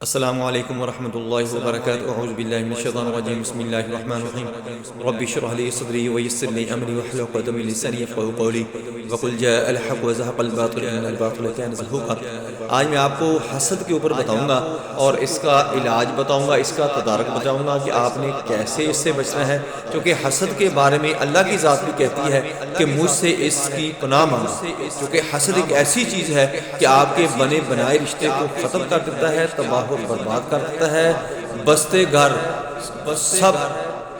السلام علیکم ورحمۃ اللہ وبرکاتہ اعوذ باللہ من الشیطان الرجیم بسم اللہ الرحمن الرحیم رب اشرح لي صدری ویسر لي امری واحلل عقدۃ من لسانی یفقهوا قولی وقل جاء الحق وزهق الباطل ان الباطل كان زهوقا۔ آج میں آپ کو حسد کے اوپر بتاؤں گا اور اس کا علاج بتاؤں گا، اس کا تدارک بتاؤں گا کہ آپ نے کیسے اس سے بچنا ہے، کیونکہ حسد کے بارے میں اللہ کی ذات بھی کہتی ہے کہ مجھ سے اس کی پناہ مانگو، کیونکہ حسد ایک ایسی چیز ہے کہ آپ کے بنے بنائے رشتے کو ختم کر دیتا ہے، تباہ و برباد کر دیتا ہے، بستے گھر سب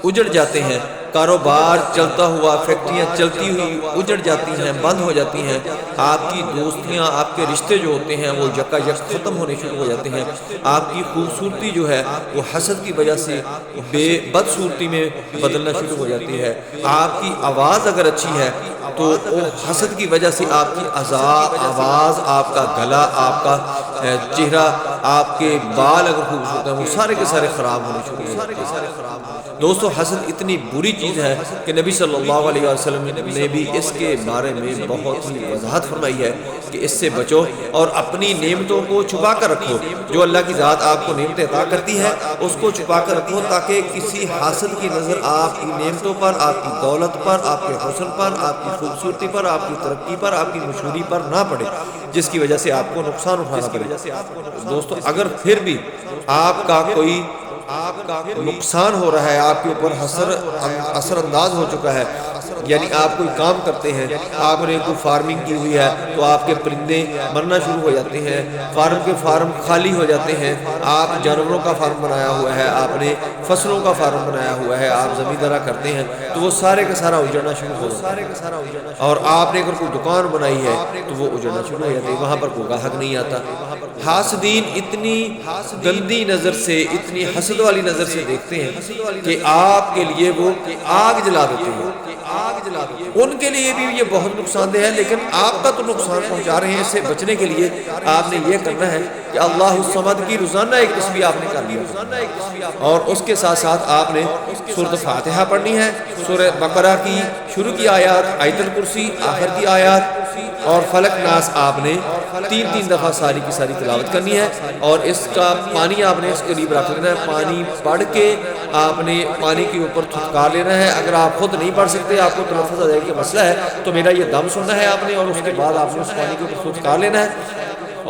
اجڑ جاتے ہیں، کاروبار چلتا ہوا، فیکٹریاں چلتی ہوئی اجڑ جاتی ہیں، بند ہو جاتی ہیں، آپ کی دوستیاں، آپ کے رشتے جو ہوتے ہیں وہ یکا یک ختم ہونے شروع ہو جاتے ہیں، آپ کی خوبصورتی جو ہے وہ حسد کی وجہ سے بدصورتی میں بدلنا شروع ہو جاتی ہے، آپ کی آواز اگر اچھی ہے تو وہ حسد کی وجہ سے آپ کی آواز، آپ کا گلا، آپ کا چہرہ، آپ کے بال اگر خوبصورت ہیں وہ سارے کے سارے خراب ہونے شروع ہو جاتے ہیں۔ دوستو، حسد اتنی بری چیز ہے کہ نبی صلی اللہ علیہ وسلم نے بھی اس کے بارے میں بہت ہی وضاحت فرمائی ہے کہ اس سے بچو اور اپنی نعمتوں کو چھپا کر رکھو۔ جو اللہ کی ذات آپ کو نعمتیں عطا کرتی ہے اس کو چھپا کر رکھو، تاکہ کسی حاسد کی نظر آپ کی نعمتوں پر، آپ کی دولت پر، آپ کے حسن پر، آپ کی خوبصورتی پر، آپ کی ترقی پر، آپ کی مشہوری پر نہ پڑے، جس کی وجہ سے آپ کو نقصان اٹھانا پڑے۔ دوستو، اگر پھر بھی آپ کا کوئی نقصان ہو رہا ہے، آپ کے اوپر اثر انداز ہو چکا ہے، یعنی آپ کوئی کام کرتے ہیں، آپ نے کوئی فارمنگ کی ہوئی ہے تو آپ کے پرندے مرنا شروع ہو جاتے ہیں، فارم خالی ہو جاتے ہیں، آپ جانوروں کا فارم بنایا ہوا ہے، آپ نے فصلوں کا فارم بنایا ہوا ہے، آپ زمیندارہ کرتے ہیں تو وہ سارے کا سارا اجڑنا شروع ہو جاتا ہے، اور آپ نے اگر کوئی دکان بنائی ہے تو وہ اجڑنا شروع ہو جاتی ہے، وہاں پر کوئی گاہک نہیں آتا۔ حاسدین اتنی گندی نظر سے، اتنی حسد والی نظر سے دیکھتے ہیں کہ آپ کے لیے وہ آگ جلا دیتے ہیں، ان کے لیے بھی یہ بہت نقصان دہ ہے، لیکن آپ کا تو نقصان پہنچا رہے ہیں۔ اس سے بچنے کے لیے آپ نے یہ کرنا ہے کہ اللہ الصمد کی روزانہ ایک تسبیح آپ نے کر لیا، اور اس کے ساتھ ساتھ آپ نے سورۃ فاتحہ پڑھنی ہے، سورہ بقرہ کی شروع کی آیات، آیت الکرسی آخر کی آیات، اور فلق ناس آپ نے تین دفعہ ساری کی ساری تلاوت کرنی ہے، اور اس کا پانی آپ نے اس قریب رکھ لینا ہے، پانی پڑھ کے آپ نے پانی کے اوپر تھتکار لینا ہے۔ اگر آپ خود نہیں پڑھ سکتے، آپ کو تلفظ ادائیگی کا مسئلہ ہے تو میرا یہ دم سننا ہے آپ نے، اور اس کے بعد آپ نے اس پانی کے اوپر تھتکار لینا ہے،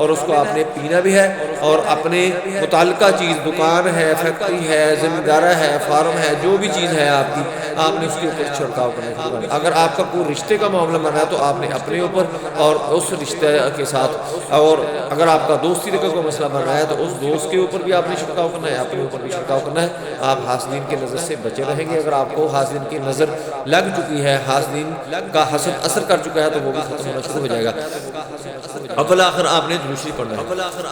اور اس کو آپ نے پینا بھی ہے، اور اپنے متعلقہ چیز، دکان ہے، فیکٹری ہے، زمیندارہ ہے، فارم ہے، جو بھی چیز ہے آپ نے اس کے اوپر چھڑکاؤ کرنا شروع کرنا۔ اگر آپ کا کوئی رشتے کا معاملہ بنا ہے تو آپ نے اپنے اوپر اور اس رشتے کے ساتھ، اور اگر آپ کا دوستی کا کوئی مسئلہ بن رہا ہے تو اس دوست کے اوپر بھی آپ نے چھڑکاؤ کرنا ہے، اپنے اوپر بھی چھڑکاؤ کرنا ہے۔ آپ حاسدین کی نظر سے بچے رہیں گے۔ اگر آپ کو حاسدین کی نظر لگ چکی ہے، حاسدین کا حسد اثر کر چکا ہے تو وہ بھی ختم ہونا شروع ہو جائے گا۔ اول آخر آپ نے درود شریف پڑھنا ہے۔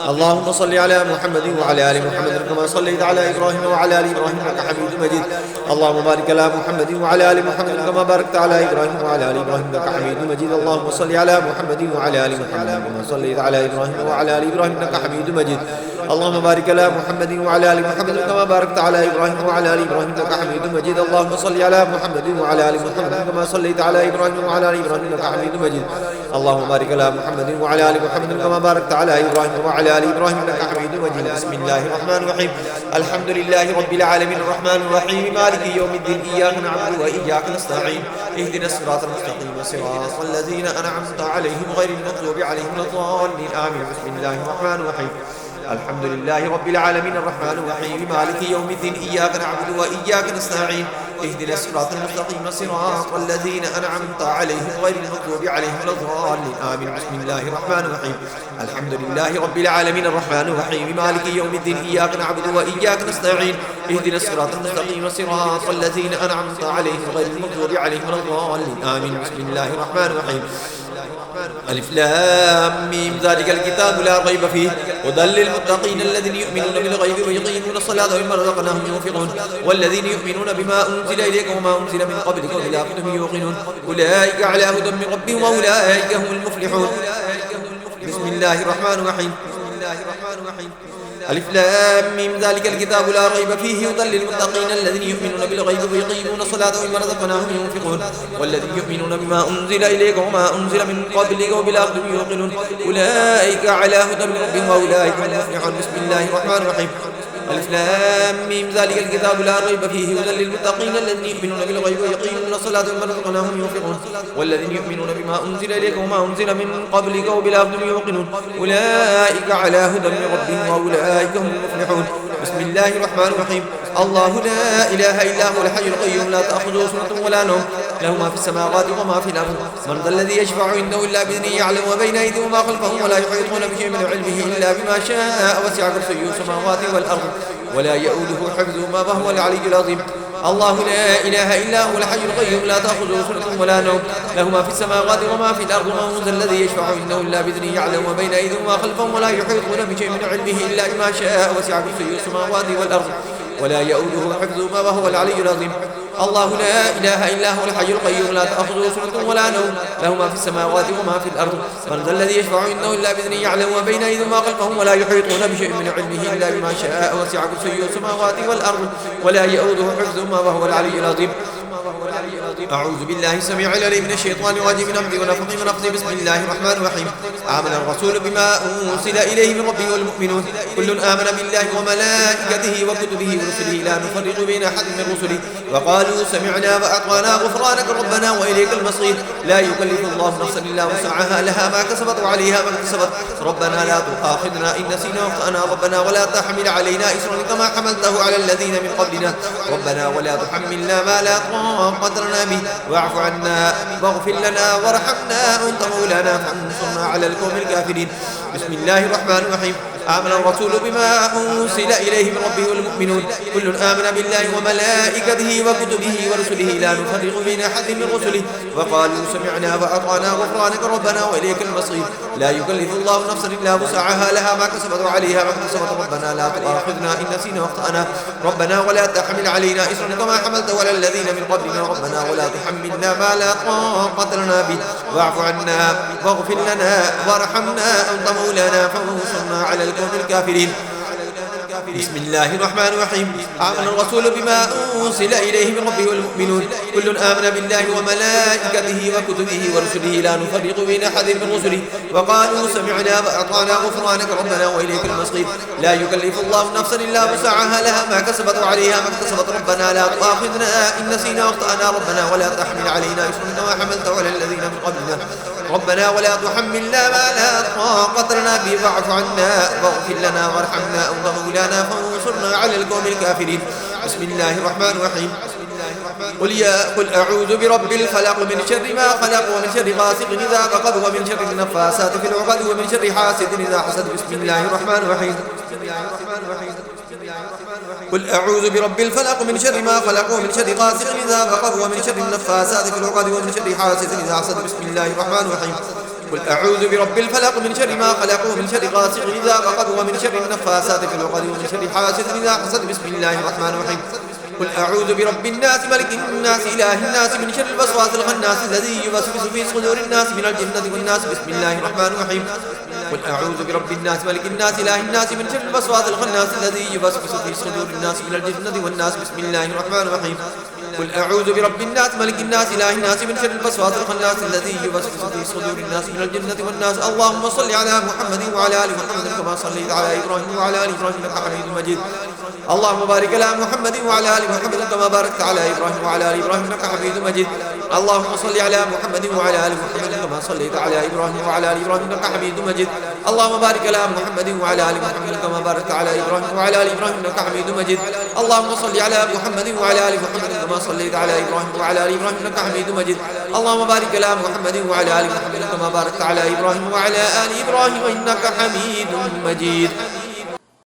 اللہم صلی علی محمد وعلی آل محمد کما صلیت علی ابراہیم وعلی آل ابراہیم انک حمید مجید۔ اللہم بارک علی محمد وعلی آل محمد کما بارکت علی ابراہیم وعلی آل ابراہیم انک حمید مجید۔ اللہم صلی علی محمد وعلی آل محمد کما صلیت علی ابراہیم وعلی آل ابراہیم انک حمید مجید۔ اللہم بارک علی محمد وعلی آل محمد کما بارکت علی ابراہیم وعلی آل ابراہیم انک حمید مجید۔ اللہم صلی علی محمد وعلی آل محمد کما صلیت علی ابراہیم وعلی آل ابراہیم انک حمید مجید۔ اللہم بارک علی محمد وعلی آل محمد كما باركت على إبراهيم وعلى آل إبراهيم إنك حميد مجيد۔ بسم الله الرحمن الرحيم الحمد لله رب العالمين الرحمن الرحيم مالك يوم الدين إياك نعبد وإياك نستعين اهدنا الصراط المستقيم صراط الذين أنعمت عليهم غير المغضوب عليهم ولا الضالين آمين۔ بسم الله الرحمن الرحيم الحمد لله رب العالمين الرحمن الرحيم مالك يوم الدين إياك نعبد وإياك نستعين اهدنا الصراط المستقيم صراط الذين أنعمت عليهم غير المغضوب عليهم ولا الضالين آمين۔ بسم الله الرحمن الرحيم الحمد لله رب العالمين الرحمن الرحيم مالك يوم الدين إياك نعبد وإياك نستعين اهدنا الصراط المستقيم صراط الذين أنعمت عليهم غير المغضوب عليهم ولا الضالين آمين۔ بسم الله الرحمن الرحيم الف لام میم ذلك الكتاب لا ريب فيه هدى للمتقين الذين يؤمنون بالغيب ويقيمون الصلاة ومما رزقناهم ينفقون والذين يؤمنون بما أنزل إليك وما أنزل من قبلك وبالآخرة هم يوقنون أولئك على هدى من ربهم وأولئك هم المفلحون۔ بسم الله الرحمن الرحيم الرحمن الرحيم ألف لام ميم ذلك الكتاب لا ريب فيه هدى للمتقين الذين يؤمنون بالغيب ويقيمون الصلاة ومما رزقناهم ينفقون والذين يؤمنون بما أنزل إليك وما أنزل من قبلك وبالآخرة يوقنون أولئك على هدى من ربهم وأولئك هم المفلحون. بسم الله الرحمن الرحيم ألف لام ميم ذلك الكتاب لا ريب فيه هدى للمتقين الذين يؤمنون بالغيب ويقيمون الصلاة ومما رزقناهم ينفقون والذين يؤمنون بما أنزل إليك وما أنزل من قبلك وبالآخرة يوقنون أولئك على هدى من ربهم وأولئك هم المفلحون. بسم الله الرحمن الرحيم الله لا إله إلا هو الحي القيوم لا تأخذه سنة ولا نوم له ما في السماوات وما في الأرض من ذا الذي يشفع عنده إلا بإذنه يعلم ما بين أيديهم وما خلفهم ولا يحيطون بشيء من علمه إلا بما شاء وسع كرسيه السماوات والأرض ولا يؤوده حفظهما وهو العلي العظيم. الله لا إله إلا هو الحي القيوم لا تأخذه سنة ولا نوم له ما في السماوات وما في الأرض من ذا الذي يشفع عنده إلا بإذنه يعلم ما بين أيديهم وما خلفهم ولا يحيطون بشيء من علمه إلا بما شاء وسع كرسيه السماوات والأرض ولا يؤوده حفظهما وهو العلي العظيم. الله لا إله إلا هو الحي القيوم لا تأخذه سنة ولا نوم له ما في السماوات وما في الأرض من ذا الذي يشفع عنده إلا بإذنه يعلم ما بين أيديهم وما خلفهم ولا يحيطون بشيء من علمه إلا بما شاء وسع كرسيه السماوات والأرض ولا يؤوده حفظهما وهو العلي العظيم. أعوذ بالله السميع العليم من الشيطان الرجيم من همزه ونفخه ونفخه. بسم الله الرحمن الرحيم آمن الرسول بما أنزل إليه من ربه والمؤمنون كل آمن بالله وملائكته وكتبه ورسله لا نفرق بين أحد من رسله وقالوا سمعنا وأطعنا غفرانك ربنا وإليك المصير لا يكلف الله نفسا إلا وسعها لها ما كسبت وعليها ما اكتسبت ربنا لا تؤاخذنا إن نسينا وأخطأنا ربنا ولا تحمل علينا إصرا كما حملته على الذين من قبلنا ربنا ولا تحملنا ما لا طاقة لنا به واعف عنا واغفر لنا وارحمنا أنت مولانا فانصرنا على القوم الكافرين. بسم الله الرحمن الرحيم آمن الرسول بما أنزل إليه من ربه والمؤمنون كل آمن بالله وملائكته وكتبه ورسله لا نفرق بين أحد من رسله وقالوا سمعنا وأطعنا غفرانك ربنا وإليك المصير لا يكلف الله نفسا إلا وسعها لها ما كسبت وعليها ما اكتسبت ربنا لا تؤاخذنا إن نسينا واخطأنا ربنا ولا تحمل علينا إصرا كما حملته على الذين من قبلنا ربنا ولا تحملنا ما لا طاقة لنا به واعف عنا واغفر لنا وارحمنا أنت مولانا فانصرنا على القوم الكافرين. بسم الله الرحمن الرحيم آمن الرسول بما أنزل إليه من ربه والمؤمنون كل آمن بالله وملائكته وكتبه ورسله لا نفرق بين أحد من رسله وقالوا سمعنا وأطعنا غفرانك ربنا وإليك المصير لا يكلف الله نفسا إلا وسعها لها ما كسبت وعليها ما اكتسبت ربنا لا تؤاخذنا إن نسينا واخطأنا ربنا ولا تحمل علينا إصرا كما حملته على الذين من قبلنا ربنا ولا تحملنا ما لا طاقة لنا به واعف عنا واغفر لنا وارحمنا أنت مولانا فانصرنا على القوم الكافرين. بسم الله الرحمن الرحيم قل أعوذ برب الفلق من شر ما خلق ومن شر غاسق إذا وقب ومن شر النفاثات في العقد ومن شر حاسد إذا حسد. بسم الله الرحمن الرحيم قل أعوذ برب الفلق من شر ما خلق ومن شر غاسق إذا وقب ومن شر النفاثات في العقد ومن شر حاسد إذا حسد. بسم الله الرحمن الرحيم قل أعوذ برب الفلق من شر ما خلق ومن شر غاسق إذا وقب ومن شر النفاثات في العقد ومن شر حاسد إذا حسد. بسم الله الرحمن الرحيم قل أعوذ برب الناس ملك الناس إله الناس من شر الوسواس الخناس الذي يوسوس في صدور الناس من الجنة والناس. بسم الله الرحمن الرحيم قل أعوذ برب الناس ملك الناس إله الناس من شر الوسواس الخناس الذي يوسوس في صدور الناس من الجنة والناس. بسم الله الرحمن الرحيم قل أعوذ برب الناس ملك الناس إله الناس من شر الوسواس الخناس الذي يوسوس في صدور الناس من الجنة والناس. اللهم صل على محمد وعلى آل محمد كما صليت على إبراهيم وعلى آل إبراهيم إنك حميد مجيد. اللهم بارك على محمد وعلى آل محمد كما باركت على إبراهيم وعلى آل إبراهيم إنك حميد مجيد. اللهم صل على محمد وعلى آل محمد كما صليت على إبراهيم وعلى آل إبراهيم إنك حميد مجيد. اللهم بارك على محمد وعلى آل محمد كما باركت على إبراهيم وعلى آل إبراهيم إنك حميد مجيد. اللهم صل على محمد وعلى آل محمد كما صليت على إبراهيم وعلى آل إبراهيم إنك حميد مجيد. اللهم بارك على محمد وعلى آل محمد كما باركت على إبراهيم وعلى آل إبراهيم إنك حميد مجيد.